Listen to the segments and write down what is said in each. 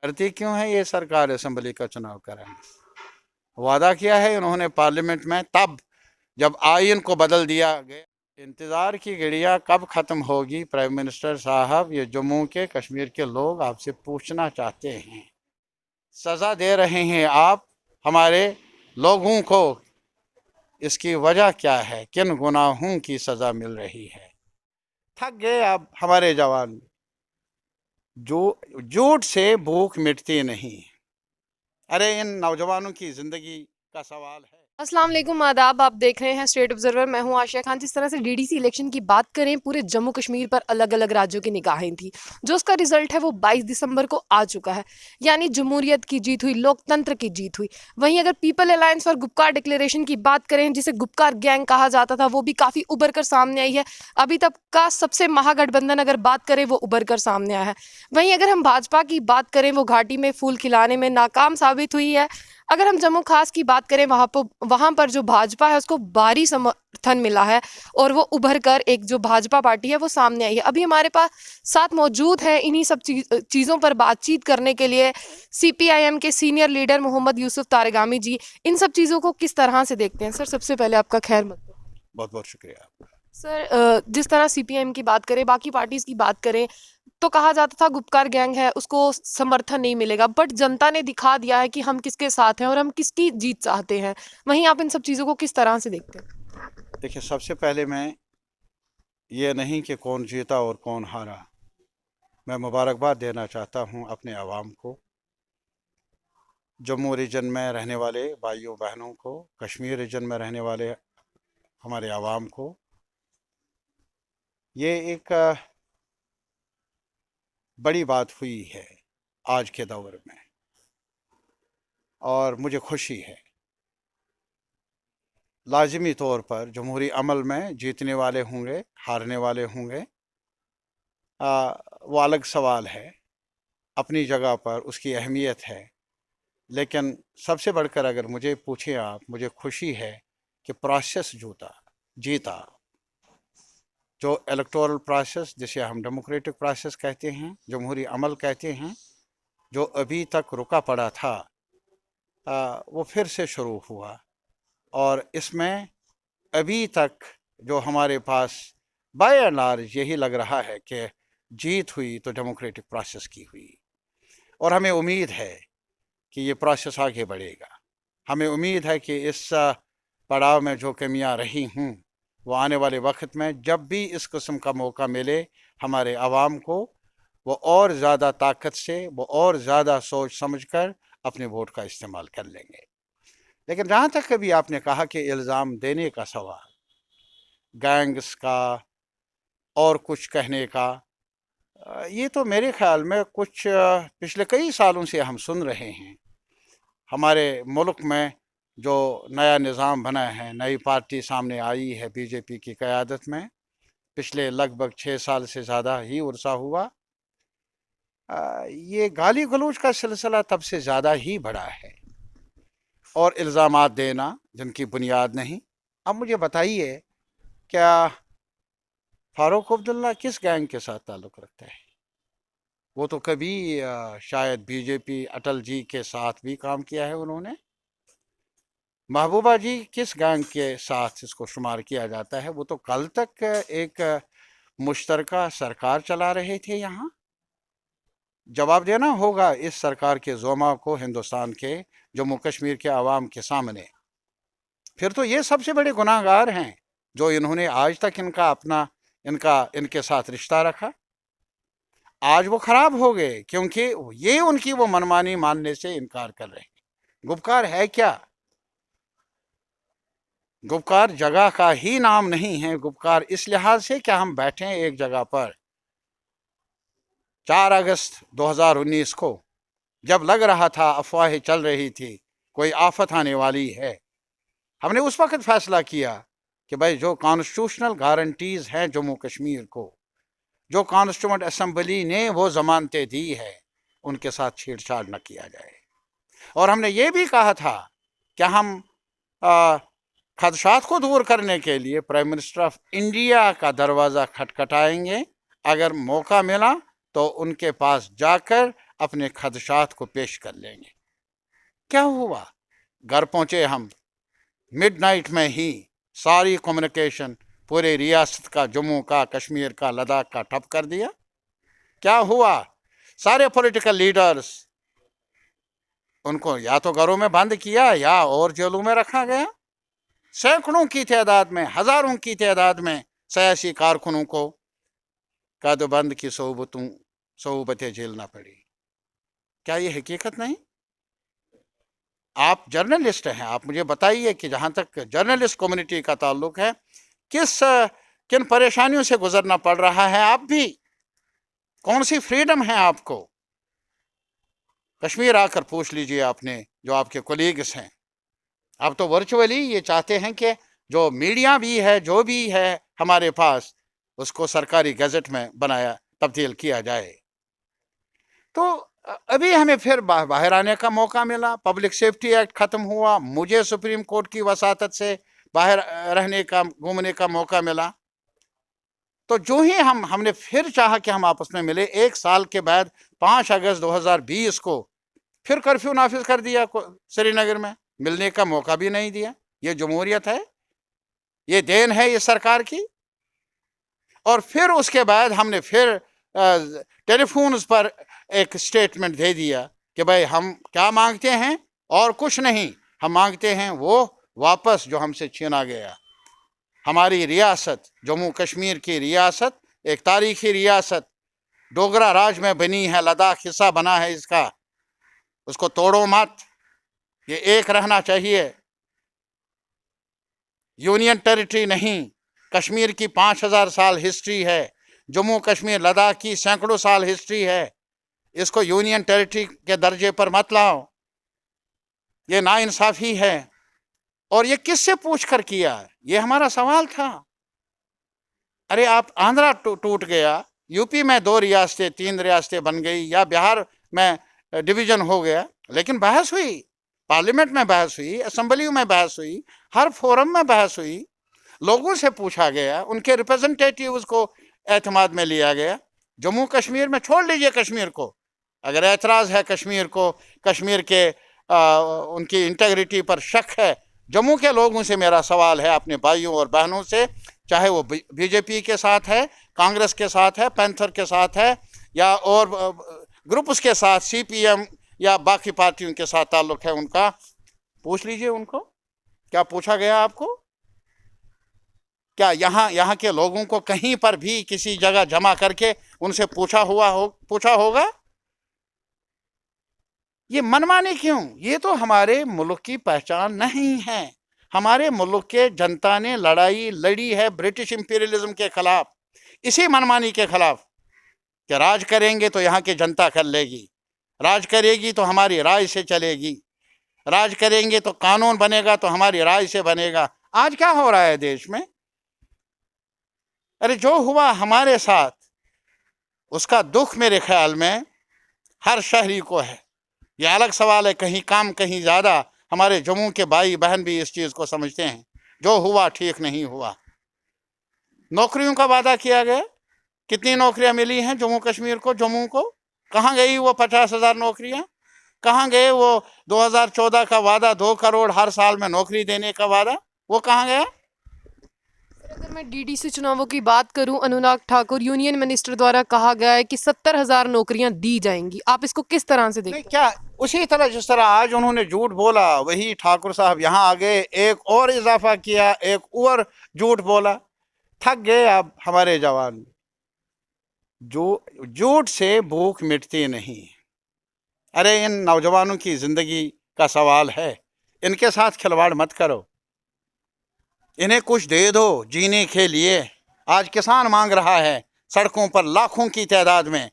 डरती क्यों है ये सरकार असेंबली का चुनाव कराने से? वादा किया है उन्होंने पार्लियामेंट में, तब जब आइन को बदल दिया गया। इंतज़ार की घड़ियां कब ख़त्म होगी प्राइम मिनिस्टर साहब? ये जम्मू के कश्मीर के लोग आपसे पूछना चाहते हैं। सज़ा दे रहे हैं आप हमारे लोगों को, इसकी वजह क्या है? किन गुनाहों की सज़ा मिल रही है? थक गए अब हमारे जवान। जो झूठ से भूख मिटती नहीं। अरे इन नौजवानों की ज़िंदगी का सवाल है। अस्सलाम वालेकुम, आदाब। आप देख रहे हैं स्टेट ऑब्जर्वर। मैं हूं आशिया खान। जिस तरह से डीडीसी इलेक्शन की बात करें, पूरे जम्मू कश्मीर पर अलग अलग राज्यों की निगाहें थी। जो उसका रिजल्ट है वो 22 दिसंबर को आ चुका है। यानी जमहूरियत की जीत हुई, लोकतंत्र की जीत हुई। वहीं अगर पीपल अलायंस और गुपकार डिक्लेरेशन की बात करें, जिसे गुपकार गैंग कहा जाता था, वो भी काफ़ी उभर कर सामने आई है। अभी तक का सबसे महागठबंधन अगर बात करें, वो उभर कर सामने आया है। वहीं अगर हम भाजपा की बात करें, वो घाटी में फूल खिलाने में नाकाम साबित हुई है। अगर हम जम्मू खास की बात करें, वहाँ पर जो भाजपा है उसको भारी समर्थन मिला है और वो उभर कर एक जो भाजपा पार्टी है वो सामने आई है। अभी हमारे पास साथ मौजूद है इन्हीं सब चीज़ों पर बातचीत करने के लिए सीपीआईएम के सीनियर लीडर मोहम्मद यूसुफ तारगामी जी। इन सब चीज़ों को किस तरह से देखते हैं? सर, सबसे पहले आपका खैर मकदम। बहुत बहुत शुक्रिया। सर, जिस तरह सीपीएम की बात करें, बाकी पार्टीज की बात करें, तो कहा जाता था गुपकार गैंग है, उसको समर्थन नहीं मिलेगा। बट जनता ने दिखा दिया है कि हम किसके साथ हैं और हम किसकी जीत चाहते हैं। वहीं आप इन सब चीज़ों को किस तरह से देखते हैं? देखिए, सबसे पहले मैं ये नहीं कि कौन जीता और कौन हारा, मैं मुबारकबाद देना चाहता हूँ अपने आवाम को, जम्मू रीजन में रहने वाले भाइयों बहनों को, कश्मीर रीजन में रहने वाले हमारे आवाम को। ये एक बड़ी बात हुई है आज के दौर में और मुझे खुशी है। लाजिमी तौर पर जमहूरी अमल में जीतने वाले होंगे, हारने वाले होंगे, वो अलग सवाल है, अपनी जगह पर उसकी अहमियत है। लेकिन सबसे बढ़कर अगर मुझे पूछें आप, मुझे खुशी है कि प्रोसेस जीता। जो इलेक्टोरल प्रोसेस, जिसे हम डेमोक्रेटिक प्रोसेस कहते हैं, जमहूरी अमल कहते हैं, जो अभी तक रुका पड़ा था, वो फिर से शुरू हुआ। और इसमें अभी तक जो हमारे पास बाय एंड लार्ज यही लग रहा है कि जीत हुई तो डेमोक्रेटिक प्रोसेस की हुई। और हमें उम्मीद है कि ये प्रोसेस आगे बढ़ेगा। हमें उम्मीद है कि इस पड़ाव में जो कमियां रही हूँ, वो आने वाले वक्त में जब भी इस किस्म का मौका मिले हमारे आवाम को, वो और ज़्यादा ताकत से, वो और ज़्यादा सोच समझकर अपने वोट का इस्तेमाल कर लेंगे। लेकिन जहाँ तक कभी आपने कहा कि इल्ज़ाम देने का सवाल, गैंग्स का और कुछ कहने का, ये तो मेरे ख्याल में कुछ पिछले कई सालों से हम सुन रहे हैं। हमारे मुल्क में जो नया निज़ाम बना है, नई पार्टी सामने आई है बीजेपी की क़यादत में, पिछले लगभग 6 साल से ज़्यादा ही उर्सा हुआ, ये गाली गलौज का सिलसिला तब से ज़्यादा ही बढ़ा है और इल्ज़ामात देना जिनकी बुनियाद नहीं। अब मुझे बताइए, क्या फारूक अब्दुल्ला किस गैंग के साथ ताल्लुक़ रखता है? वो तो कभी शायद बीजेपी अटल जी के साथ भी काम किया है उन्होंने। महबूबा जी किस गैंग के साथ इसको शुमार किया जाता है? वो तो कल तक एक मुश्तरका सरकार चला रहे थे यहाँ। जवाब देना होगा इस सरकार के ज़ोमा को हिंदुस्तान के जम्मू कश्मीर के आवाम के सामने। फिर तो ये सबसे बड़े गुनाहगार हैं जो इन्होंने आज तक इनके साथ रिश्ता रखा। आज वो खराब हो गए क्योंकि ये उनकी वो मनमानी मानने से इनकार कर रहे हैं। गुपकार है क्या? गुपकार जगह का ही नाम नहीं है। गुपकार इस लिहाज से क्या हम बैठे हैं एक जगह पर 4 अगस्त 2019 को, जब लग रहा था अफवाहें चल रही थी कोई आफत आने वाली है, हमने उस वक्त फैसला किया कि भाई जो कॉन्स्टिट्यूशनल गारंटीज हैं जम्मू कश्मीर को, जो कॉन्स्टिट्यूएंट असेंबली ने वो जमानतें दी है, उनके साथ छेड़छाड़ न किया जाए। और हमने ये भी कहा था कि हम खदशात को दूर करने के लिए प्राइम मिनिस्टर ऑफ इंडिया का दरवाज़ा खटखटाएंगे। अगर मौका मिला तो उनके पास जाकर अपने खदशात को पेश कर लेंगे। क्या हुआ? घर पहुंचे हम, मिडनाइट में ही सारी कम्युनिकेशन पूरे रियासत का, जम्मू का, कश्मीर का, लद्दाख का ठप कर दिया। क्या हुआ? सारे पॉलिटिकल लीडर्स, उनको या तो घरों में बंद किया या और जेलों में रखा गया। सैकड़ों की तादाद में, हजारों की तादाद में सियासी कारकुनों को कदबंद की सोबतें झेलना पड़ी। क्या ये हकीकत नहीं? आप जर्नलिस्ट हैं, आप मुझे बताइए कि जहां तक जर्नलिस्ट कम्युनिटी का ताल्लुक है, किन परेशानियों से गुजरना पड़ रहा है। आप भी, कौन सी फ्रीडम है आपको? कश्मीर आकर पूछ लीजिए आपने, जो आपके कोलीग्स हैं। अब तो वर्चुअली ये चाहते हैं कि जो मीडिया भी है, जो भी है हमारे पास, उसको सरकारी गजट में बनाया, तब्दील किया जाए। तो अभी हमें फिर बाहर आने का मौका मिला। पब्लिक सेफ्टी एक्ट खत्म हुआ, मुझे सुप्रीम कोर्ट की वसातत से बाहर रहने का, घूमने का मौका मिला। तो जो ही हमने फिर चाहा कि हम आपस में मिले, 1 साल के बाद 5 अगस्त 2020 को फिर कर्फ्यू नाफिज कर दिया श्रीनगर में, मिलने का मौका भी नहीं दिया। ये जमहूरियत है? ये देन है इस सरकार की? और फिर उसके बाद हमने फिर टेलीफोन पर एक स्टेटमेंट दे दिया कि भाई हम क्या मांगते हैं, और कुछ नहीं, हम मांगते हैं वो वापस जो हमसे छीना गया। हमारी रियासत, जम्मू कश्मीर की रियासत, एक तारीखी रियासत, डोगरा राज में बनी है, लद्दाख हिस्सा बना है इसका, उसको तोड़ो मत, ये एक रहना चाहिए। यूनियन टेरिटरी नहीं, कश्मीर की 5000 साल हिस्ट्री है, जम्मू कश्मीर लद्दाख की सैकड़ों साल हिस्ट्री है। इसको यूनियन टेरिटरी के दर्जे पर मत लाओ, ये नाइंसाफी है। और ये किससे पूछ कर किया? ये हमारा सवाल था। अरे आप, आंध्रा टूट गया, यूपी में 2 रियासतें 3 रियासतें बन गई, या बिहार में डिवीजन हो गया, लेकिन बहस हुई, पार्लियामेंट में बहस हुई, असेंबली में बहस हुई, हर फोरम में बहस हुई, लोगों से पूछा गया, उनके रिप्रेजेंटेटिव्स को एतमाद में लिया गया। जम्मू कश्मीर में छोड़ लीजिए, कश्मीर को अगर एतराज़ है, कश्मीर को, कश्मीर के उनकी इंटेग्रिटी पर शक है, जम्मू के लोगों से मेरा सवाल है, अपने भाइयों और बहनों से, चाहे वो बीजेपी के साथ है, कांग्रेस के साथ है, पैंथर के साथ है, या और ग्रुप्स के साथ, सीपीएम या बाकी पार्टियों के साथ ताल्लुक है उनका, पूछ लीजिए उनको, क्या पूछा गया आपको? क्या यहाँ के लोगों को कहीं पर भी किसी जगह जमा करके उनसे पूछा होगा? ये मनमानी क्यों? ये तो हमारे मुल्क की पहचान नहीं है। हमारे मुल्क के जनता ने लड़ाई लड़ी है ब्रिटिश इंपीरियलिज्म के खिलाफ, इसी मनमानी के खिलाफ, कि राज करेंगे तो यहाँ की जनता कर लेगी, राज करेगी तो हमारी राय से चलेगी, राज करेंगे तो कानून बनेगा तो हमारी राय से बनेगा। आज क्या हो रहा है देश में? अरे जो हुआ हमारे साथ, उसका दुख मेरे ख्याल में हर शहरी को है। यह अलग सवाल है, कहीं कम कहीं ज़्यादा, हमारे जम्मू के भाई बहन भी इस चीज़ को समझते हैं। जो हुआ ठीक नहीं हुआ। नौकरियों का वादा किया गया, कितनी नौकरियां मिली हैं जम्मू कश्मीर को, जम्मू को? कहाँ गई वो 50,000 नौकरियां? कहाँ गए वो 2014 का वादा, 2 करोड़ हर साल में नौकरी देने का वादा, वो कहाँ गया? अगर मैं डीडीसी चुनावों की बात करूं, अनुराग ठाकुर यूनियन मिनिस्टर द्वारा कहा गया है कि 70,000 नौकरियां दी जाएंगी। आप इसको किस तरह से देखते हैं? क्या उसी तरह जिस तरह आज उन्होंने झूठ बोला, वही ठाकुर साहब यहाँ आ गए, एक और इजाफा किया, एक और झूठ बोला। थक गए अब हमारे जवान। जो झूठ से भूख मिटती नहीं। अरे इन नौजवानों की जिंदगी का सवाल है, इनके साथ खिलवाड़ मत करो, इन्हें कुछ दे दो जीने के लिए। आज किसान मांग रहा है सड़कों पर लाखों की तादाद में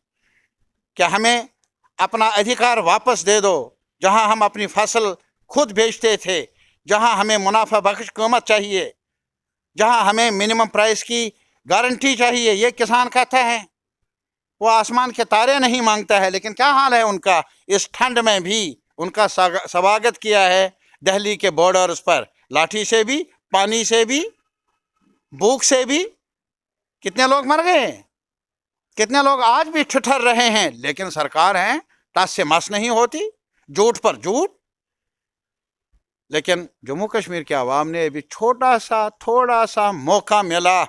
कि हमें अपना अधिकार वापस दे दो, जहां हम अपनी फसल खुद बेचते थे, जहां हमें मुनाफा बख्श कीमत चाहिए, जहां हमें मिनिमम प्राइस की गारंटी चाहिए। ये किसान कहता है, वो आसमान के तारे नहीं मांगता है। लेकिन क्या हाल है उनका? इस ठंड में भी उनका स्वागत किया है दिल्ली के बॉर्डर्स पर, लाठी से भी, पानी से भी, भूख से भी। कितने लोग मर गए, कितने लोग आज भी ठिठर रहे हैं, लेकिन सरकार है टस से मस नहीं होती, झूठ पर झूठ। लेकिन जम्मू कश्मीर के अवाम ने अभी थोड़ा सा मौका मिला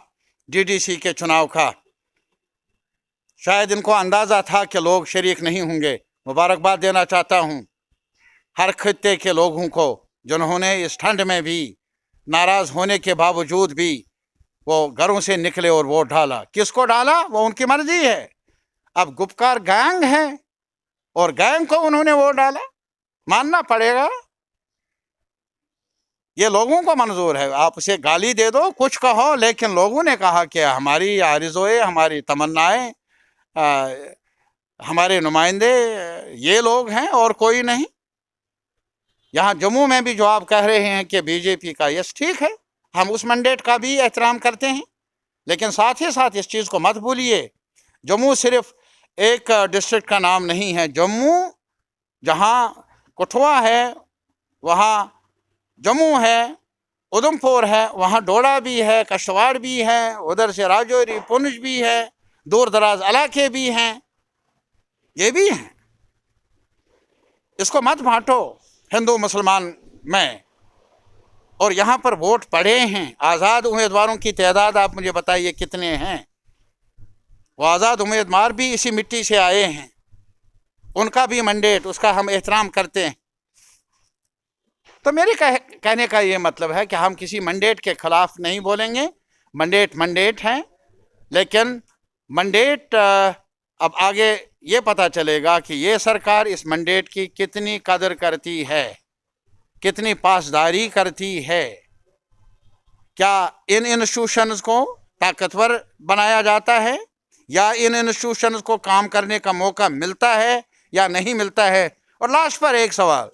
डीडीसी के चुनाव का। शायद इनको अंदाजा था कि लोग शरीक नहीं होंगे। मुबारकबाद देना चाहता हूं हर खित्ते के लोगों को जिन्होंने इस ठंड में भी नाराज होने के बावजूद भी वो घरों से निकले और वोट डाला। किसको डाला वो उनकी मर्जी है। अब गुपकार गैंग है और गैंग को उन्होंने वोट डाला, मानना पड़ेगा। ये लोगों को मंजूर है। आप उसे गाली दे दो, कुछ कहो, लेकिन लोगों ने कहा कि हमारी आरज़ुएं, हमारी तमन्नाएं, हमारे नुमाइंदे ये लोग हैं और कोई नहीं। यहाँ जम्मू में भी जो आप कह रहे हैं कि बीजेपी का, यस ठीक है, हम उस मैंडेट का भी एहतराम करते हैं, लेकिन साथ ही साथ इस चीज़ को मत भूलिए, जम्मू सिर्फ एक डिस्ट्रिक्ट का नाम नहीं है। जम्मू जहाँ कठुआ है वहाँ जम्मू है, उधमपुर है, वहाँ डोडा भी है, कश्तवाड़ भी है, उधर से राजौरी, पुंछ भी है, दूर दराज इलाके भी हैं, ये भी हैं। इसको मत बांटो हिंदू मुसलमान में। और यहाँ पर वोट पड़े हैं। आज़ाद उम्मीदवारों की तादाद आप मुझे बताइए कितने हैं। वो आज़ाद उम्मीदवार भी इसी मिट्टी से आए हैं, उनका भी मैंडेट, उसका हम एहतराम करते हैं। तो मेरे कहने का ये मतलब है कि हम किसी मैंडेट के खिलाफ नहीं बोलेंगे। मैंडेट है, लेकिन मैंडेट अब आगे ये पता चलेगा कि ये सरकार इस मैंडेट की कितनी कदर करती है, कितनी पासदारी करती है। क्या इन इंस्टीट्यूशंस को ताकतवर बनाया जाता है या इन इंस्टीट्यूशंस को काम करने का मौका मिलता है या नहीं मिलता है। और लास्ट पर एक सवाल,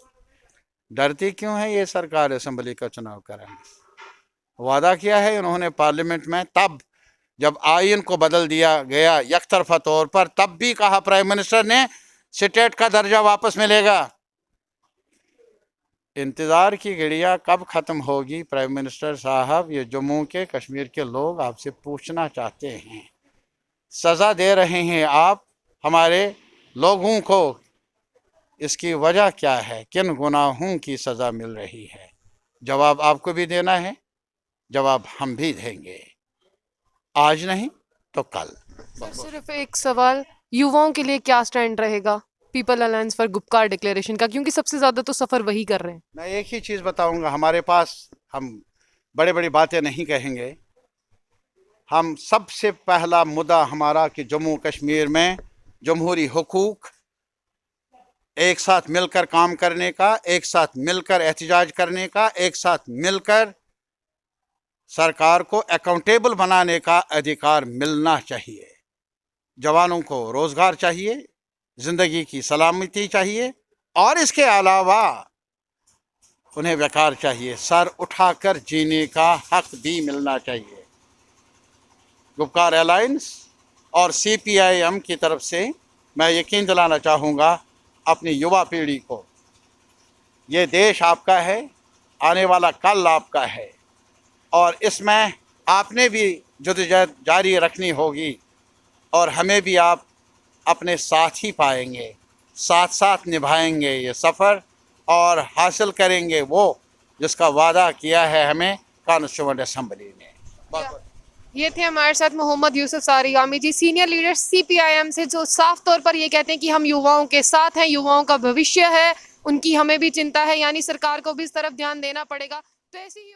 डरती क्यों है ये सरकार असेंबली का चुनाव कराने? वादा किया है उन्होंने पार्लियामेंट में, तब जब आईन को बदल दिया गया यकतरफा तौर पर, तब भी कहा प्राइम मिनिस्टर ने स्टेट का दर्जा वापस मिलेगा। इंतज़ार की घड़ियां कब ख़त्म होगी प्राइम मिनिस्टर साहब? ये जम्मू के कश्मीर के लोग आपसे पूछना चाहते हैं। सज़ा दे रहे हैं आप हमारे लोगों को, इसकी वजह क्या है? किन गुनाहों की सज़ा मिल रही है? जवाब आपको भी देना है, जवाब हम भी देंगे, आज नहीं तो कल। सर सिर्फ एक सवाल, युवाओं के लिए क्या स्टैंड रहेगा people alliance for Gupkar declaration का, क्योंकि सबसे ज़्यादा तो सफ़र वही कर रहे हैं। मैं एक ही चीज़ बताऊंगा, हमारे पास, हम बड़े बड़ी बातें नहीं कहेंगे। हम सबसे पहला मुद्दा हमारा कि जम्मू कश्मीर में जमहूरी हुकूक, एक साथ मिलकर काम करने का, एक साथ मिलकर एहतजाज करने का, एक साथ मिलकर सरकार को अकाउंटेबल बनाने का अधिकार मिलना चाहिए। जवानों को रोज़गार चाहिए, ज़िंदगी की सलामती चाहिए, और इसके अलावा उन्हें वक़ार चाहिए, सर उठाकर जीने का हक भी मिलना चाहिए। गुपकार अलायंस और CPIM की तरफ से मैं यकीन दिलाना चाहूँगा अपनी युवा पीढ़ी को, ये देश आपका है, आने वाला कल आपका है, और इसमें आपने भी जद्दोजहद जारी रखनी होगी, और हमें भी आप अपने साथ ही पाएंगे, साथ साथ निभाएंगे ये सफ़र, और हासिल करेंगे वो जिसका वादा किया है हमें कॉन्स्टिट्यूएंट असेंबली ने। ये थे हमारे साथ मोहम्मद यूसुफ सारिगामी जी, सीनियर लीडर CPIM से, जो साफ तौर पर ये कहते हैं कि हम युवाओं के साथ हैं, युवाओं का भविष्य है, उनकी हमें भी चिंता है, यानी सरकार को भी इस तरफ ध्यान देना पड़ेगा। तो ऐसी ही